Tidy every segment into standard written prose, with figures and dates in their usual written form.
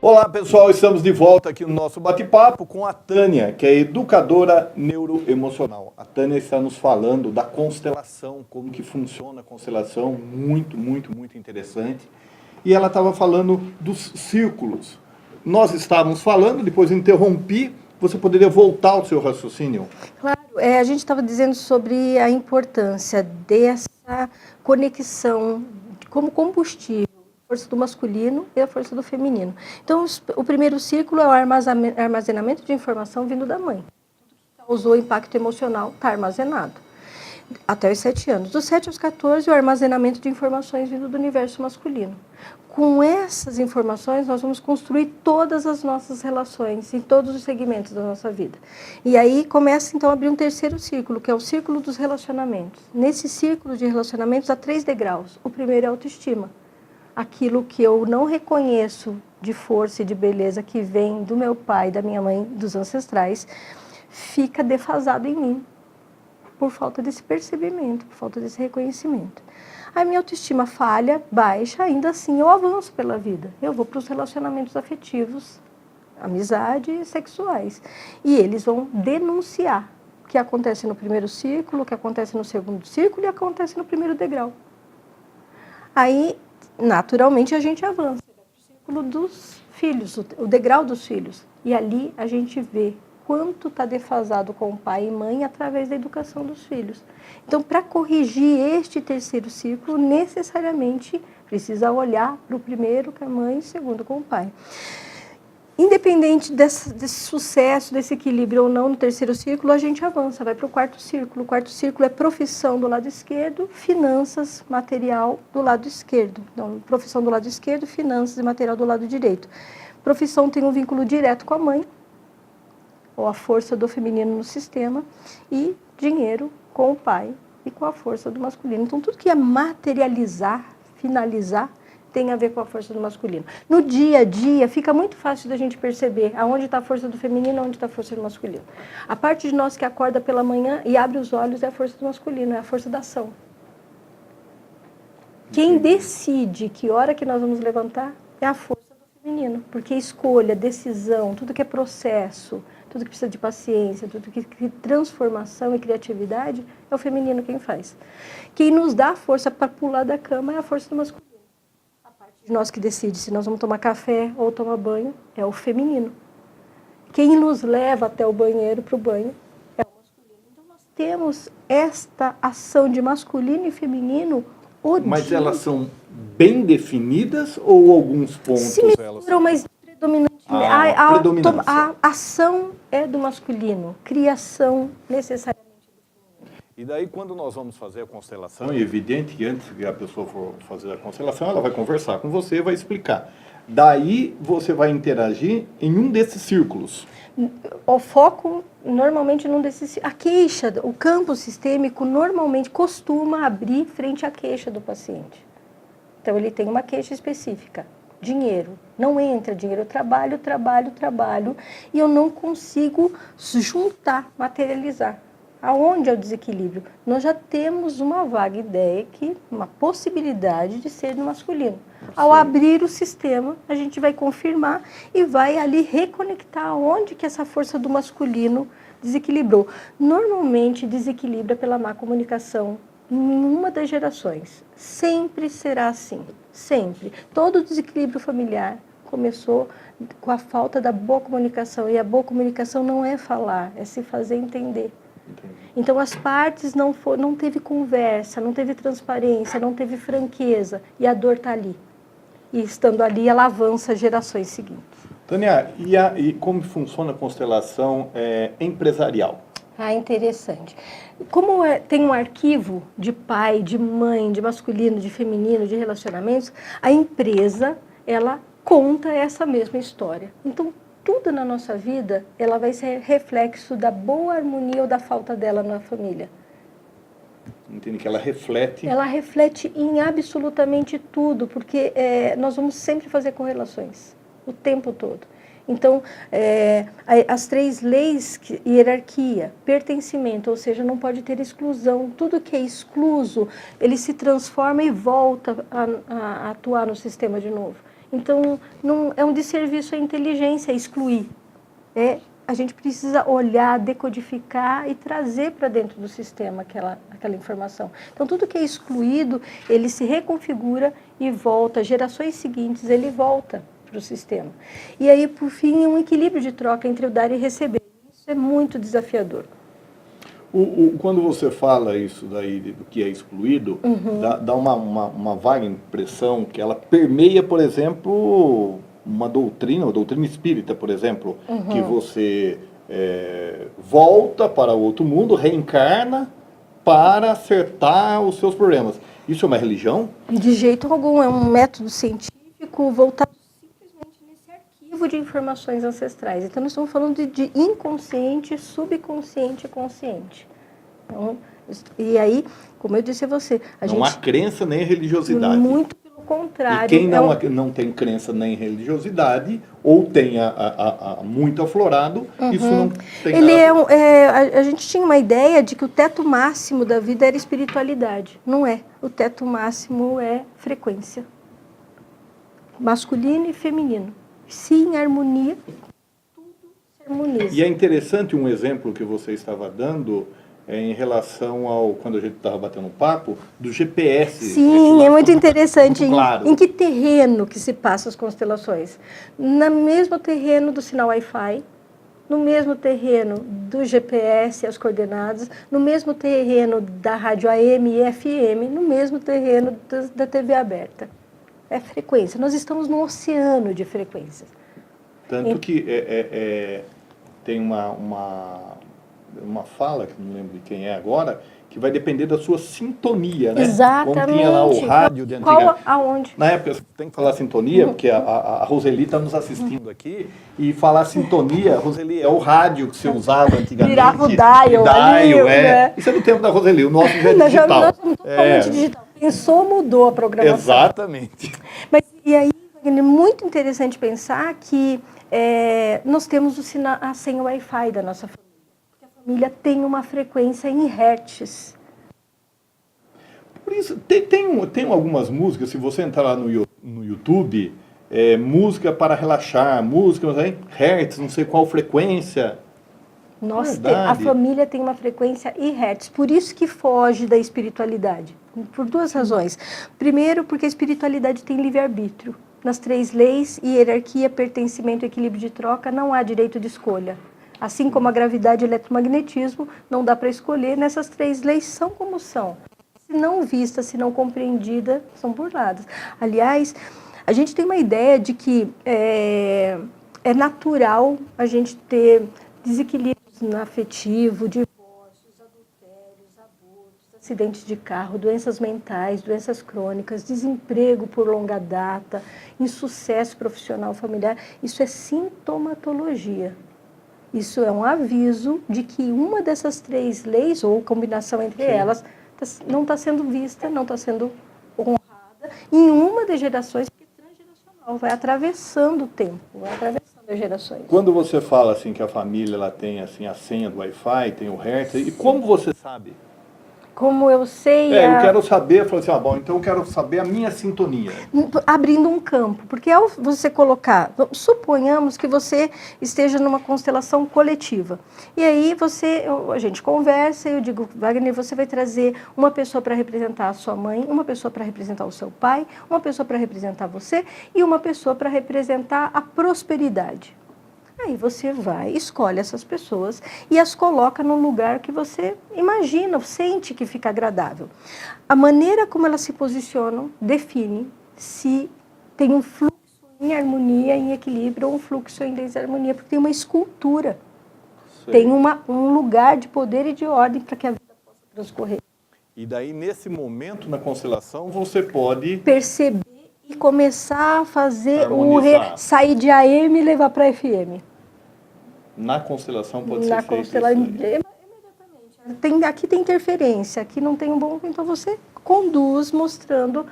Olá pessoal, estamos de volta aqui no nosso bate-papo com a Tânia, que é educadora neuroemocional. A Tânia está nos falando da constelação, como que funciona a constelação, muito interessante. E ela estava falando dos círculos. Nós estávamos falando, depois interrompi, você poderia voltar ao seu raciocínio? Claro, a gente estava dizendo sobre a importância dessa conexão como combustível. A força do masculino e a força do feminino. Então, o primeiro ciclo é o armazenamento de informação vindo da mãe. Tudo que causou impacto emocional está armazenado. Até os 7 anos. Dos 7 aos 14, o armazenamento de informações vindo do universo masculino. Com essas informações, nós vamos construir todas as nossas relações, em todos os segmentos da nossa vida. E aí começa, então, a abrir um terceiro círculo, que é o círculo dos relacionamentos. Nesse círculo de relacionamentos, há 3 degraus. O primeiro é a autoestima. Aquilo que eu não reconheço de força e de beleza que vem do meu pai, da minha mãe, dos ancestrais, fica defasado em mim, por falta desse percebimento, por falta desse reconhecimento. A minha autoestima falha, baixa, ainda assim eu avanço pela vida. Eu vou para os relacionamentos afetivos, amizade e sexuais. E eles vão denunciar o que acontece no primeiro círculo, o que acontece no segundo círculo e o que acontece no primeiro degrau. Aí, naturalmente, a gente avança para o círculo dos filhos, o degrau dos filhos. E ali a gente vê quanto está defasado com o pai e mãe através da educação dos filhos. Então, para corrigir este terceiro ciclo, necessariamente precisa olhar para o primeiro com a mãe e o segundo com o pai. Independente desse sucesso, desse equilíbrio ou não no terceiro círculo, a gente avança, vai para o quarto círculo. O quarto círculo é profissão do lado esquerdo, finanças, material do lado esquerdo. Então, profissão do lado esquerdo, finanças e material do lado direito. Profissão tem um vínculo direto com a mãe, ou a força do feminino no sistema, e dinheiro com o pai e com a força do masculino. Então, tudo que é materializar, finalizar, tem a ver com a força do masculino. No dia a dia, fica muito fácil da gente perceber aonde está a força do feminino e onde está a força do masculino. A parte de nós que acorda pela manhã e abre os olhos é a força do masculino, é a força da ação. Quem decide que hora que nós vamos levantar é a força do feminino, porque escolha, decisão, tudo que é processo, tudo que precisa de paciência, tudo que transformação e criatividade, é o feminino quem faz. Quem nos dá a força para pular da cama é a força do masculino. A parte de nós que decide se nós vamos tomar café ou tomar banho é o feminino. Quem nos leva até o banheiro, para o banho, é o masculino. Então, nós temos esta ação de masculino e feminino o dia. Mas elas são bem definidas ou alguns pontos? Se misturam, mas predominantemente. A ação é do masculino, criação necessariamente do feminino. E daí, quando nós vamos fazer a constelação, é evidente que antes que a pessoa for fazer a constelação, ela vai conversar com você, vai explicar. Daí, você vai interagir em um desses círculos. O foco, normalmente, num desses... A queixa, o campo sistêmico, normalmente, costuma abrir frente à queixa do paciente. Então, ele tem uma queixa específica. Dinheiro. Não entra dinheiro. Eu trabalho, e eu não consigo juntar, materializar. Aonde é o desequilíbrio? Nós já temos uma vaga ideia, uma possibilidade de ser no masculino. Ao abrir o sistema, a gente vai confirmar e vai ali reconectar onde que essa força do masculino desequilibrou. Normalmente desequilibra pela má comunicação em uma das gerações. Sempre será assim. Sempre. Todo desequilíbrio familiar começou com a falta da boa comunicação. E a boa comunicação não é falar, é se fazer entender. Então, as partes não teve conversa, não teve transparência, não teve franqueza. E a dor está ali. E estando ali, ela avança gerações seguintes. Tânia, e como funciona a constelação empresarial? Ah, interessante. Como tem um arquivo de pai, de mãe, de masculino, de feminino, de relacionamentos, a empresa, ela conta essa mesma história. Então, tudo na nossa vida, ela vai ser reflexo da boa harmonia ou da falta dela na família. Entende que ela reflete... Ela reflete em absolutamente tudo, porque nós vamos sempre fazer correlações, o tempo todo. Então, as 3 leis, hierarquia, pertencimento, ou seja, não pode ter exclusão. Tudo que é excluso, ele se transforma e volta a atuar no sistema de novo. Então, não é um desserviço à inteligência excluir. A gente precisa olhar, decodificar e trazer para dentro do sistema aquela informação. Então, tudo que é excluído, ele se reconfigura e volta. Gerações seguintes, ele volta para o sistema. E aí, por fim, um equilíbrio de troca entre o dar e receber. Isso é muito desafiador. Quando você fala isso daí, do que é excluído, dá uma vaga impressão que ela permeia, por exemplo, uma doutrina espírita, por exemplo, que você volta para outro mundo, reencarna para acertar os seus problemas. Isso é uma religião? De jeito algum, é um método científico voltado simplesmente nesse arquivo de informações ancestrais. Então, nós estamos falando de inconsciente, subconsciente e consciente. Então, e aí, como eu disse a você... Não há crença nem religiosidade. Muito pelo contrário. E quem não tem crença nem religiosidade, ou tem muito aflorado, isso não tem a gente tinha uma ideia de que o teto máximo da vida era espiritualidade. Não é. O teto máximo é frequência. Masculino e feminino. Se em harmonia, tudo se harmoniza. E é interessante um exemplo que você estava dando em relação ao, quando a gente estava batendo um papo, do GPS. Sim, é muito interessante. Muito claro. Em que terreno que se passam as constelações? No mesmo terreno do sinal Wi-Fi, no mesmo terreno do GPS, as coordenadas, no mesmo terreno da rádio AM e FM, no mesmo terreno da TV aberta. É frequência. Nós estamos num oceano de frequências. Tanto que tem uma fala, que não lembro de quem é agora, que vai depender da sua sintonia, né? Exatamente. Como tinha lá o rádio de antiga. Qual, aonde? Na época, você tem que falar sintonia, porque a Roseli está nos assistindo aqui, e falar sintonia, Roseli, é o rádio que você usava antigamente. Virava o dial. Né? Isso é do tempo da Roseli, o nosso já é digital. Nós somos totalmente digital. Pensou, mudou a programação. Exatamente. Mas, e aí, é muito interessante pensar que nós temos a senha Wi-Fi da nossa família. Família tem uma frequência em hertz. Por isso, tem algumas músicas, se você entrar lá no YouTube, música para relaxar, música, hertz, não sei qual frequência. A família tem uma frequência em hertz, por isso que foge da espiritualidade. Por duas razões. Primeiro, porque a espiritualidade tem livre-arbítrio. Nas 3 leis, hierarquia, pertencimento, equilíbrio de troca, não há direito de escolha. Assim como a gravidade e o eletromagnetismo, não dá para escolher, nessas 3 leis são como são. Se não vistas, se não compreendidas, são burladas. Aliás, a gente tem uma ideia de que é natural a gente ter desequilíbrios no afetivo, divórcios, adultérios, abortos, acidentes de carro, doenças mentais, doenças crônicas, desemprego por longa data, insucesso profissional familiar. Isso é sintomatologia. Isso é um aviso de que uma dessas 3 leis, ou combinação entre elas, não está sendo vista, não está sendo honrada em uma das gerações, que é transgeracional, vai atravessando o tempo, vai atravessando as gerações. Quando você fala assim que a família ela tem assim, a senha do Wi-Fi, tem o hertz, e como você sabe? Como eu sei... eu quero saber, eu falei assim, bom, então eu quero saber a minha sintonia. Abrindo um campo, porque ao você colocar, suponhamos que você esteja numa constelação coletiva, e aí a gente conversa, eu digo, Wagner, você vai trazer uma pessoa para representar a sua mãe, uma pessoa para representar o seu pai, uma pessoa para representar você, e uma pessoa para representar a prosperidade. Aí você vai, escolhe essas pessoas e as coloca num lugar que você imagina, sente que fica agradável. A maneira como elas se posicionam define se tem um fluxo em harmonia, em equilíbrio, ou um fluxo em desarmonia, porque tem uma escultura, tem um lugar de poder e de ordem para que a vida possa transcorrer. E daí, nesse momento, na constelação, você pode perceber e começar a fazer sair de AM e levar para FM. Na constelação pode ser feito isso. Imediatamente. Aqui tem interferência, aqui não tem um bom... Então você conduz mostrando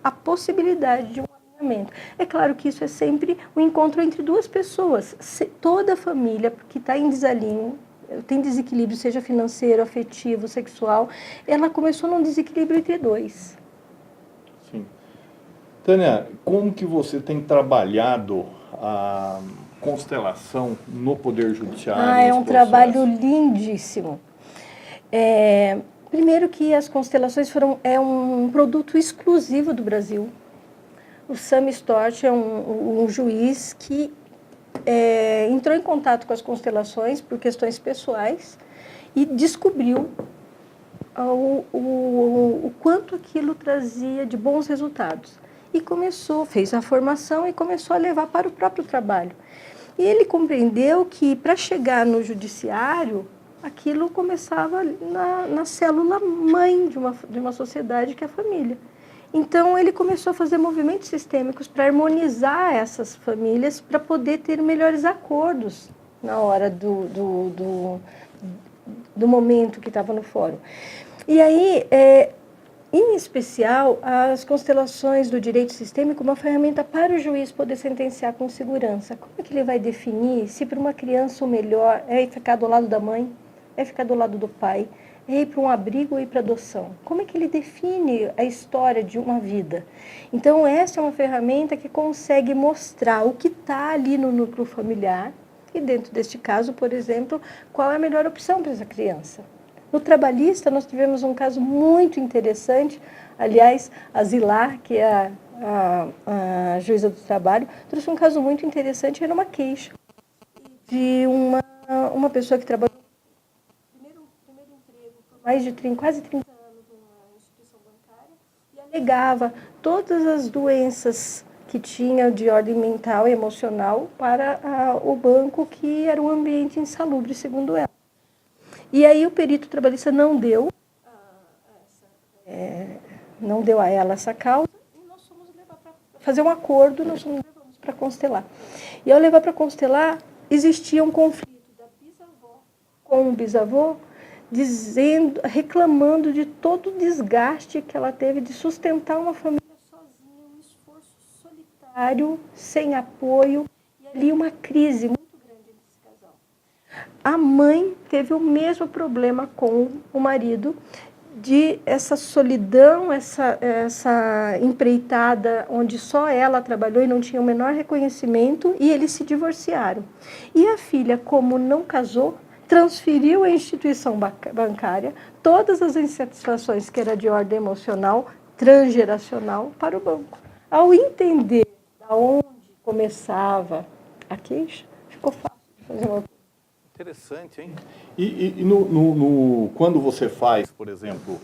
a possibilidade de um alinhamento. É claro que isso é sempre um encontro entre 2 pessoas. Toda a família que está em desalinho, tem desequilíbrio, seja financeiro, afetivo, sexual, ela começou num desequilíbrio entre 2. Sim. Tânia, como que você tem trabalhado a constelação no Poder Judiciário? É nesse um processo? trabalho lindíssimo. Primeiro que as constelações é um produto exclusivo do Brasil. O Sam Storch é um juiz que entrou em contato com as constelações por questões pessoais e descobriu o quanto aquilo trazia de bons resultados. E fez a formação e começou a levar para o próprio trabalho. E ele compreendeu que, para chegar no judiciário, aquilo começava na célula mãe de uma sociedade, que é a família. Então, ele começou a fazer movimentos sistêmicos para harmonizar essas famílias, para poder ter melhores acordos na hora do momento que estava no fórum. E aí, em especial, as constelações do direito sistêmico, uma ferramenta para o juiz poder sentenciar com segurança. Como é que ele vai definir se para uma criança o melhor é ficar do lado da mãe, é ficar do lado do pai, é ir para um abrigo ou ir para adoção? Como é que ele define a história de uma vida? Então, essa é uma ferramenta que consegue mostrar o que está ali no núcleo familiar e, dentro deste caso, por exemplo, qual é a melhor opção para essa criança. No trabalhista, nós tivemos um caso muito interessante. Aliás, a Zilar, que é a juíza do trabalho, trouxe um caso muito interessante. Era uma queixa de uma pessoa que trabalhou no primeiro emprego por mais de quase 30 anos numa instituição bancária e alegava todas as doenças que tinha de ordem mental e emocional para o banco, que era um ambiente insalubre, segundo ela. E aí o perito trabalhista não deu a ela essa causa, e nós fomos levar para fazer um acordo, nós fomos para constelar. E ao levar para constelar, existia um conflito da bisavó com o bisavô, reclamando de todo o desgaste que ela teve de sustentar uma família sozinha, um esforço solitário, sem apoio, e ali uma crise muito grande nesse casal. A mãe teve o mesmo problema com o marido, de essa solidão, essa empreitada onde só ela trabalhou e não tinha o menor reconhecimento, e eles se divorciaram. E a filha, como não casou, transferiu à instituição bancária todas as insatisfações que era de ordem emocional, transgeracional, para o banco. Ao entender de onde começava a queixa, ficou fácil de fazer uma. Interessante, hein? E quando você faz, por exemplo,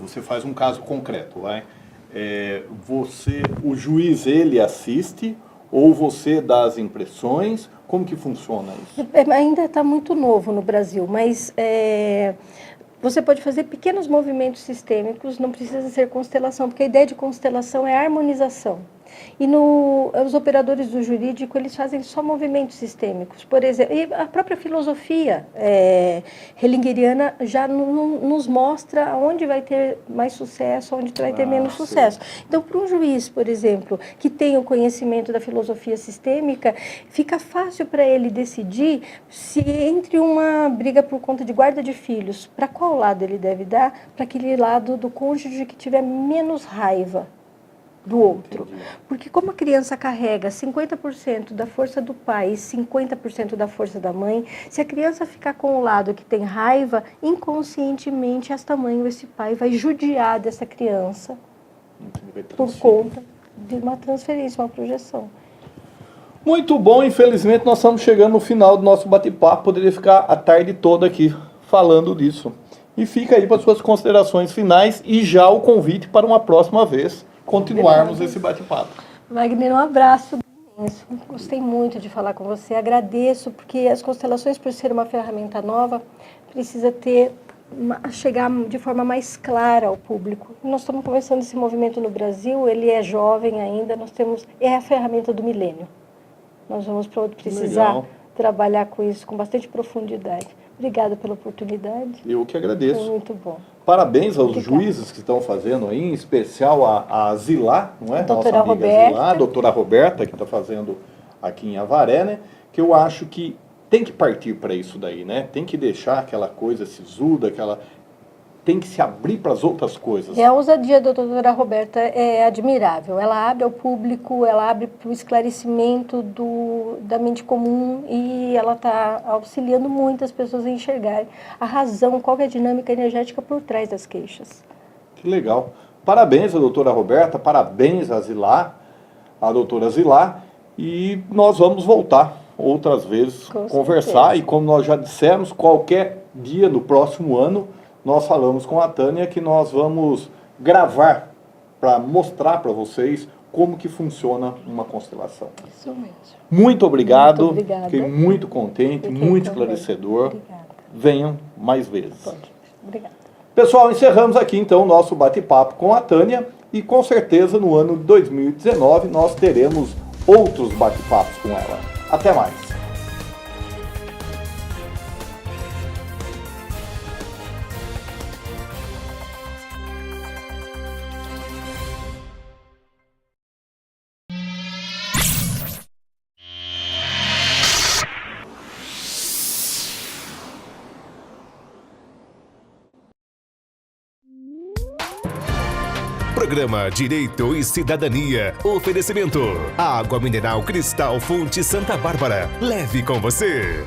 você faz um caso concreto, vai? O juiz, ele assiste ou você dá as impressões? Como que funciona isso? Ainda está muito novo no Brasil, mas você pode fazer pequenos movimentos sistêmicos, não precisa ser constelação, porque a ideia de constelação é harmonização. E os operadores do jurídico, eles fazem só movimentos sistêmicos. Por exemplo, e a própria filosofia hellingeriana já nos mostra onde vai ter mais sucesso, onde vai ter menos sucesso. Então, para um juiz, por exemplo, que tem o conhecimento da filosofia sistêmica, fica fácil para ele decidir se entre uma briga por conta de guarda de filhos, para qual lado ele deve dar, para aquele lado do cônjuge que tiver menos raiva do outro. Entendi. Porque como a criança carrega 50% da força do pai e 50% da força da mãe, se a criança ficar com o lado que tem raiva, inconscientemente esta mãe ou esse pai vai judiar dessa criança por conta de uma transferência, uma projeção. Muito bom, infelizmente nós estamos chegando no final do nosso bate-papo, poderia ficar a tarde toda aqui falando disso. E fica aí para suas considerações finais e já o convite para uma próxima vez continuarmos esse bate-papo. Wagner, um abraço imenso. Gostei muito de falar com você. Agradeço, porque as constelações, por ser uma ferramenta nova, precisa chegar de forma mais clara ao público. Nós estamos começando esse movimento no Brasil, ele é jovem ainda, é a ferramenta do milênio. Nós vamos precisar trabalhar com isso com bastante profundidade. Obrigada pela oportunidade. Eu que agradeço. Foi muito bom. Parabéns aos juízes que estão fazendo aí, em especial a Zilá, não é? Doutora Nossa amiga Roberta. Zilá, a doutora Roberta, que está fazendo aqui em Avaré, né? Que eu acho que tem que partir para isso daí, né? Tem que deixar aquela coisa sisuda, tem que se abrir para as outras coisas. A ousadia da doutora Roberta é admirável. Ela abre ao público, ela abre para o esclarecimento da mente comum e ela está auxiliando muitas pessoas a enxergarem a razão, qual é a dinâmica energética por trás das queixas. Que legal. Parabéns à doutora Roberta, parabéns à doutora Zilá, e nós vamos voltar outras vezes, conversar, e como nós já dissemos, qualquer dia do próximo ano, nós falamos com a Tânia que nós vamos gravar para mostrar para vocês como que funciona uma constelação. Isso mesmo. Muito obrigado. Muito obrigada. Fiquei muito contente, muito esclarecedor. Obrigada. Venham mais vezes. Pode. Obrigada. Pessoal, encerramos aqui então o nosso bate-papo com a Tânia e com certeza no ano de 2019 nós teremos outros bate-papos com ela. Até mais. Programa Direito e Cidadania. Oferecimento: Água Mineral Cristal Fonte Santa Bárbara. Leve com você.